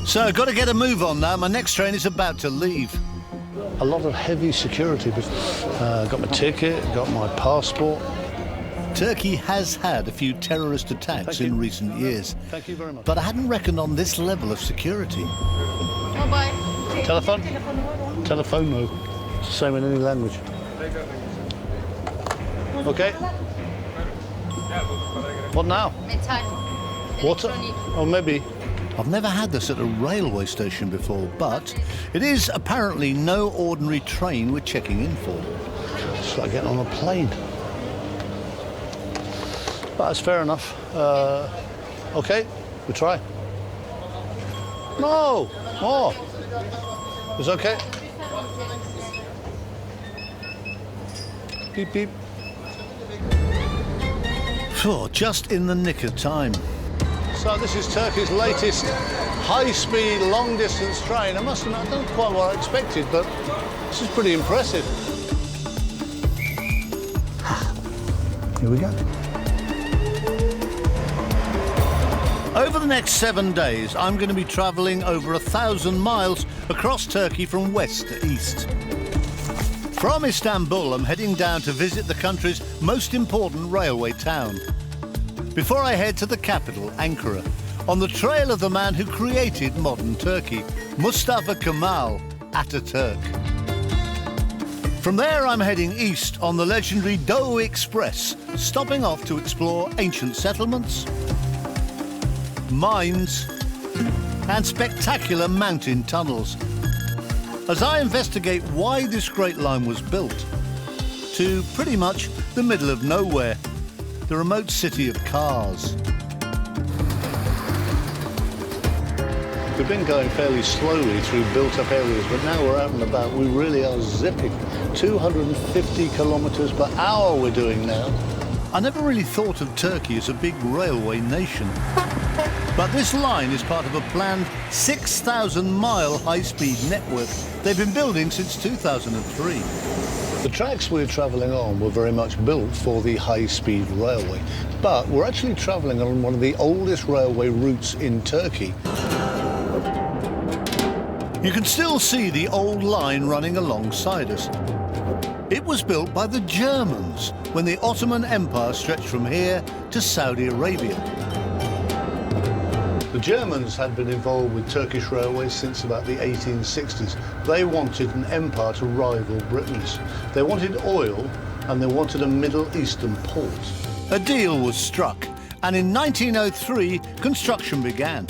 So, got to get a move on now. My next train is about to leave. A lot of heavy security, but got my ticket, got my passport. Turkey has had a few terrorist attacks in recent years. Thank you very much. But I hadn't reckoned on this level of security. Telephone? Telephone move. It's the same in any language. Okay. What now? Water? Oh, maybe. I've never had this at a railway station before, but it is apparently no ordinary train we're checking in for. It's like getting on a plane. But that's fair enough. Okay, we try. No! Oh! It's okay. Beep, beep. Phew, just in the nick of time. So this is Turkey's latest high-speed, long-distance train. I must admit, I don't know quite what I expected, but this is pretty impressive. Here we go. Over the next 7 days, I'm going to be travelling over 1,000 miles across Turkey from west to east. From Istanbul, I'm heading down to visit the country's most important railway town. Before I head to the capital, Ankara, on the trail of the man who created modern Turkey, Mustafa Kemal Ataturk. From there, I'm heading east on the legendary Doğu Express, stopping off to explore ancient settlements, mines, and spectacular mountain tunnels, as I investigate why this great line was built to pretty much the middle of nowhere, the remote city of Kars. We've been going fairly slowly through built-up areas, but now we're out and about. We really are zipping. 250 kilometres per hour we're doing now. I never really thought of Turkey as a big railway nation. But this line is part of a planned 6,000-mile high-speed network they've been building since 2003. The tracks we're travelling on were very much built for the high-speed railway, but we're actually travelling on one of the oldest railway routes in Turkey. You can still see the old line running alongside us. It was built by the Germans when the Ottoman Empire stretched from here to Saudi Arabia. The Germans had been involved with Turkish railways since about the 1860s. They wanted an empire to rival Britain's. They wanted oil and they wanted a Middle Eastern port. A deal was struck, and in 1903, construction began.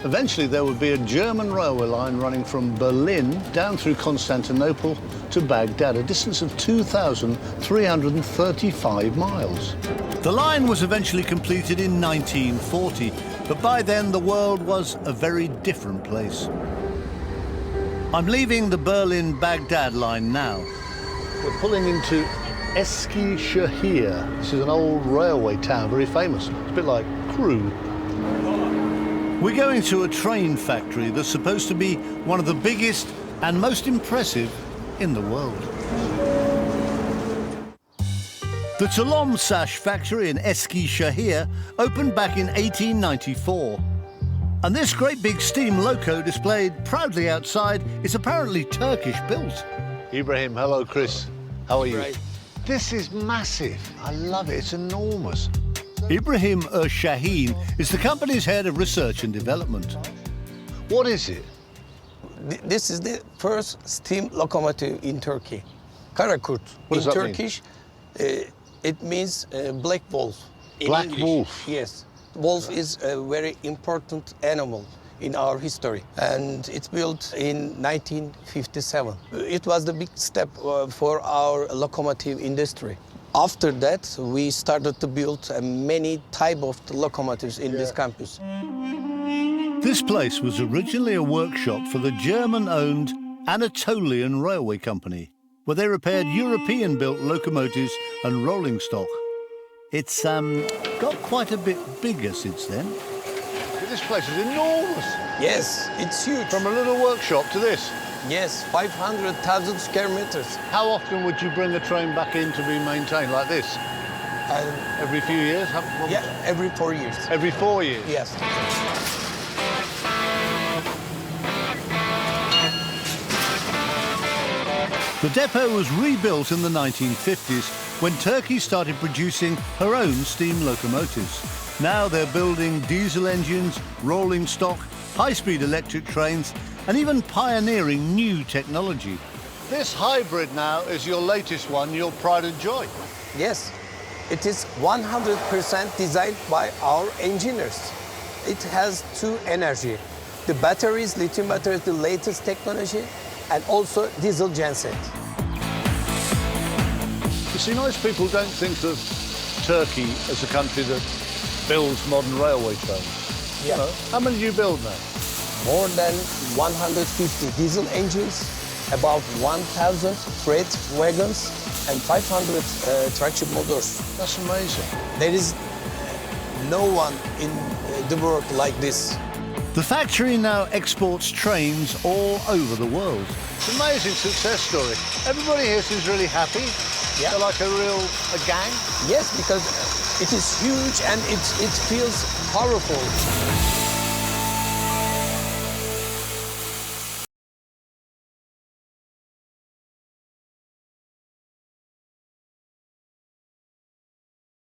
Eventually, there would be a German railway line running from Berlin down through Constantinople to Baghdad, a distance of 2,335 miles. The line was eventually completed in 1940, but by then the world was a very different place. I'm leaving the Berlin-Baghdad line now. We're pulling into Eskişehir. This is an old railway town, very famous. It's a bit like Crewe. We're going to a train factory that's supposed to be one of the biggest and most impressive in the world. The Tulumsash factory in Eskişehir opened back in 1894. And this great big steam loco displayed proudly outside is apparently Turkish built. Ibrahim, hello, Chris. How are you? Great. This is massive. I love it. It's enormous. Ibrahim Shaheen is the company's head of research and development. What is it? This is the first steam locomotive in Turkey. Karakurt. What does in that mean? Turkish, it means black wolf. In Black English. wolf? Yes. Wolf is a very important animal in our history, and it's built in 1957. It was the big step for our locomotive industry. After that, we started to build many type of locomotives in this campus. This place was originally a workshop for the German-owned Anatolian Railway Company, where they repaired European-built locomotives and rolling stock. It's got quite a bit bigger since then. This place is enormous. Yes, it's huge. From a little workshop to this. Yes, 500,000 square meters. How often would you bring a train back in to be maintained like this? Every few years? Yeah, every 4 years. Every 4 years? Yes. The depot was rebuilt in the 1950s when Turkey started producing her own steam locomotives. Now they're building diesel engines, rolling stock, high-speed electric trains, and even pioneering new technology. This hybrid now is your latest one, your pride and joy. Yes, it is 100% designed by our engineers. It has two energy. The batteries, lithium batteries, the latest technology, and also diesel genset. You see, most people don't think of Turkey as a country that builds modern railway trains. Yeah. You know, how many do you build now? More than 150 diesel engines, about 1,000 freight wagons, and 500 traction motors. That's amazing. There is no one in the world like this. The factory now exports trains all over the world. It's an amazing success story. Everybody here seems really happy. Yeah. They're like a gang. Yes, because it is huge and it feels powerful.